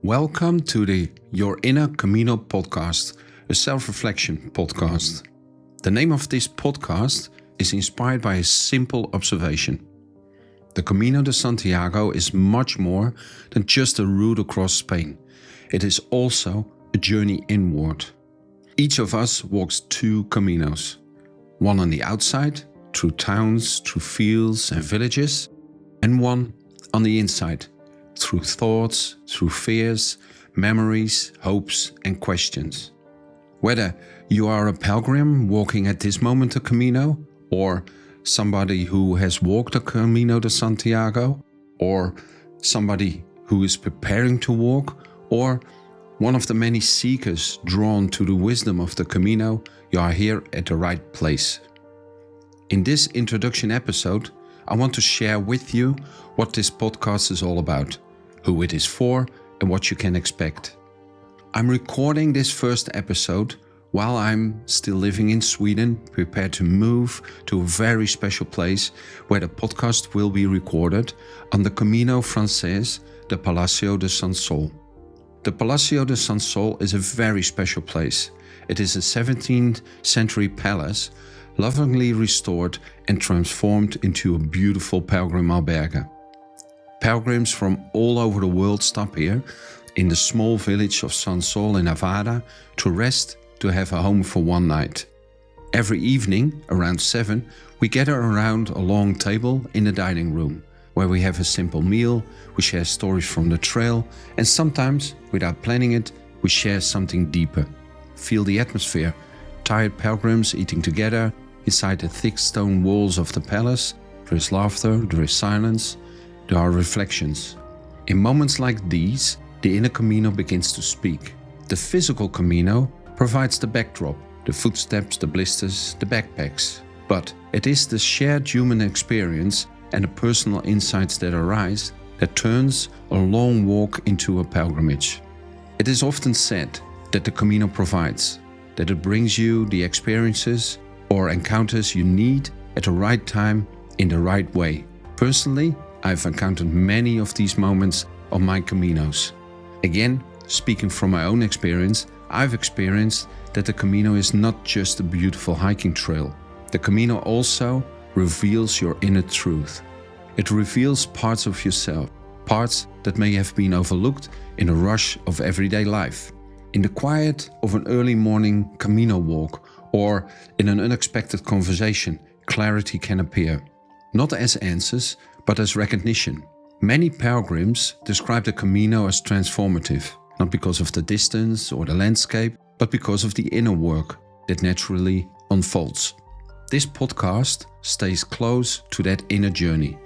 Welcome to the Your Inner Camino podcast, a self-reflection podcast. The name of this podcast is inspired by a simple observation. The Camino de Santiago is much more than just a route across Spain. It is also a journey inward. Each of us walks two caminos, one on the outside, through towns, through fields and villages, and one on the inside, through thoughts, through fears, memories, hopes and questions. Whether you are a pilgrim walking at this moment a Camino, or somebody who has walked a Camino de Santiago, or somebody who is preparing to walk, or one of the many seekers drawn to the wisdom of the Camino, you are here at the right place. In this introduction episode, I want to share with you what this podcast is all about, who it is for, and what you can expect. I'm recording this first episode while I'm still living in Sweden, prepared to move to a very special place where the podcast will be recorded on the Camino Francés de Palacio de San Sol. The Palacio de San Sol is a very special place. It is a 17th century palace, lovingly restored and transformed into a beautiful pilgrim albergue. Pilgrims from all over the world stop here in the small village of San Sol in Navarra to rest, to have a home for one night. Every evening, around 7, we gather around a long table in the dining room, where we have a simple meal, we share stories from the trail, and sometimes, without planning it, we share something deeper. Feel the atmosphere, tired pilgrims eating together inside the thick stone walls of the palace. There is laughter, there is silence, there are reflections. In moments like these, the inner Camino begins to speak. The physical Camino provides the backdrop, the footsteps, the blisters, the backpacks. But it is the shared human experience and the personal insights that arise that turns a long walk into a pilgrimage. It is often said that the Camino provides, that it brings you the experiences or encounters you need at the right time in the right way. Personally, I've encountered many of these moments on my Caminos. Again, speaking from my own experience, I've experienced that the Camino is not just a beautiful hiking trail. The Camino also reveals your inner truth. It reveals parts of yourself, parts that may have been overlooked in a rush of everyday life. In the quiet of an early morning Camino walk or in an unexpected conversation, clarity can appear. Not as answers, but as recognition. Many pilgrims describe the Camino as transformative, not because of the distance or the landscape, but because of the inner work that naturally unfolds. This podcast stays close to that inner journey.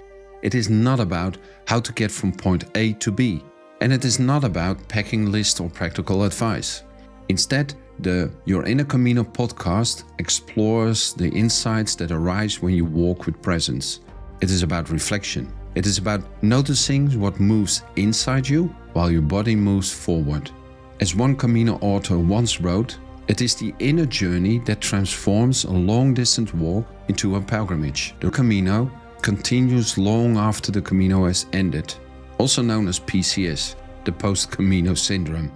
It is not about how to get from point A to B, and it is not about packing list or practical advice. Instead, the Your Inner Camino podcast explores the insights that arise when you walk with presence. It is about reflection. It is about noticing what moves inside you while your body moves forward. As one Camino author once wrote, it is the inner journey that transforms a long-distance walk into a pilgrimage. The Camino continues long after the Camino has ended, also known as PCS, the post-Camino syndrome.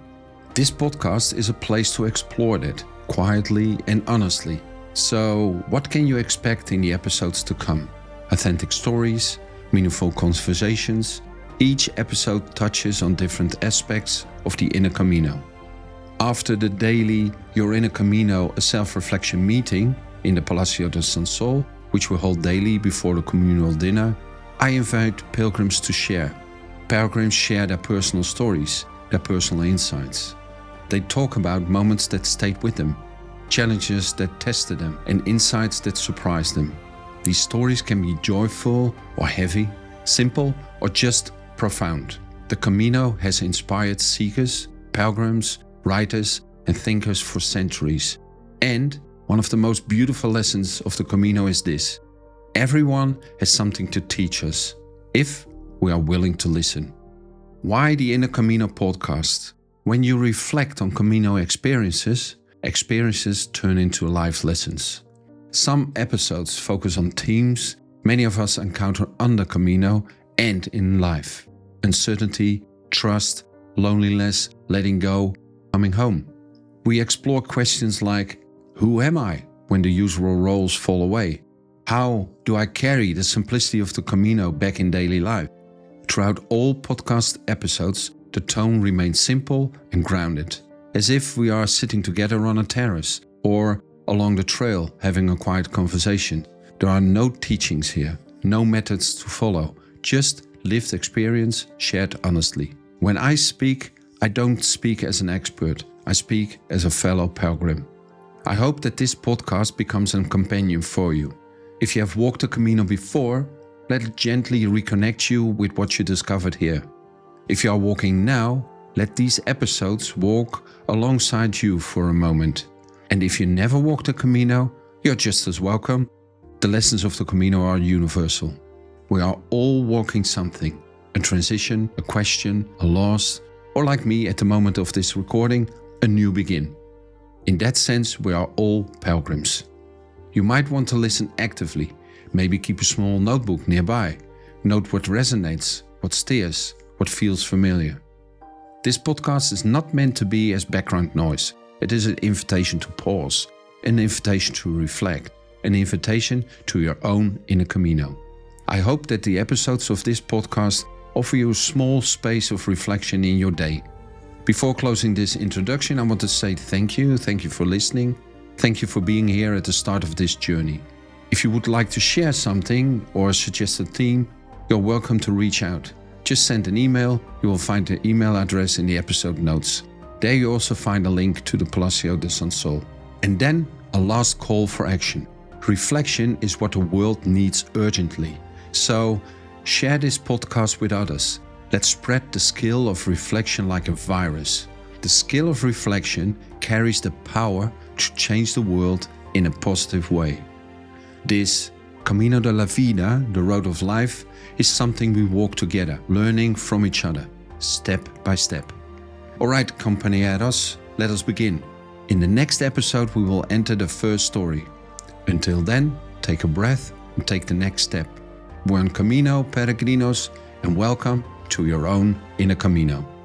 This podcast is a place to explore that, quietly and honestly. So, what can you expect in the episodes to come? Authentic stories, meaningful conversations. Each episode touches on different aspects of the inner Camino. After the daily Your Inner Camino, a self-reflection meeting in the Palacio de San Sol, which we hold daily before the communal dinner, I invite pilgrims to share. Pilgrims share their personal stories, their personal insights. They talk about moments that stayed with them, challenges that tested them, and insights that surprised them. These stories can be joyful or heavy, simple or just profound. The Camino has inspired seekers, pilgrims, writers and thinkers for centuries. And one of the most beautiful lessons of the Camino is this: everyone has something to teach us, if we are willing to listen. Why the Inner Camino podcast? When you reflect on Camino experiences turn into life lessons. Some episodes focus on themes many of us encounter on the Camino and in life: uncertainty, trust, loneliness, letting go, coming home. We explore questions like, who am I when the usual roles fall away? How do I carry the simplicity of the Camino back in daily life? Throughout all podcast episodes, the tone remains simple and grounded, as if we are sitting together on a terrace or along the trail having a quiet conversation. There are no teachings here, no methods to follow, just lived experience shared honestly. When I speak, I don't speak as an expert, I speak as a fellow pilgrim. I hope that this podcast becomes a companion for you. If you have walked the Camino before, let it gently reconnect you with what you discovered here. If you are walking now, let these episodes walk alongside you for a moment. And if you never walked the Camino, you're just as welcome. The lessons of the Camino are universal. We are all walking something, a transition, a question, a loss, or like me at the moment of this recording, a new begin. In that sense, we are all pilgrims. You might want to listen actively, maybe keep a small notebook nearby. Note what resonates, what steers, what feels familiar. This podcast is not meant to be as background noise. It is an invitation to pause, an invitation to reflect, an invitation to your own inner Camino. I hope that the episodes of this podcast offer you a small space of reflection in your day. Before closing this introduction, I want to say thank you for listening. Thank you for being here at the start of this journey. If you would like to share something or suggest a theme, you're welcome to reach out. Just send an email. You will find the email address in the episode notes. There you also find a link to the Palacio de San Sol. And then a last call for action. Reflection is what the world needs urgently. So share this podcast with others. Let's spread the skill of reflection like a virus. The skill of reflection carries the power to change the world in a positive way. This Camino de la Vida, the road of life, is something we walk together, learning from each other, step by step. Alright, compañeros, let us begin. In the next episode, we will enter the first story. Until then, take a breath and take the next step. Buen camino, peregrinos, and welcome to your own inner Camino.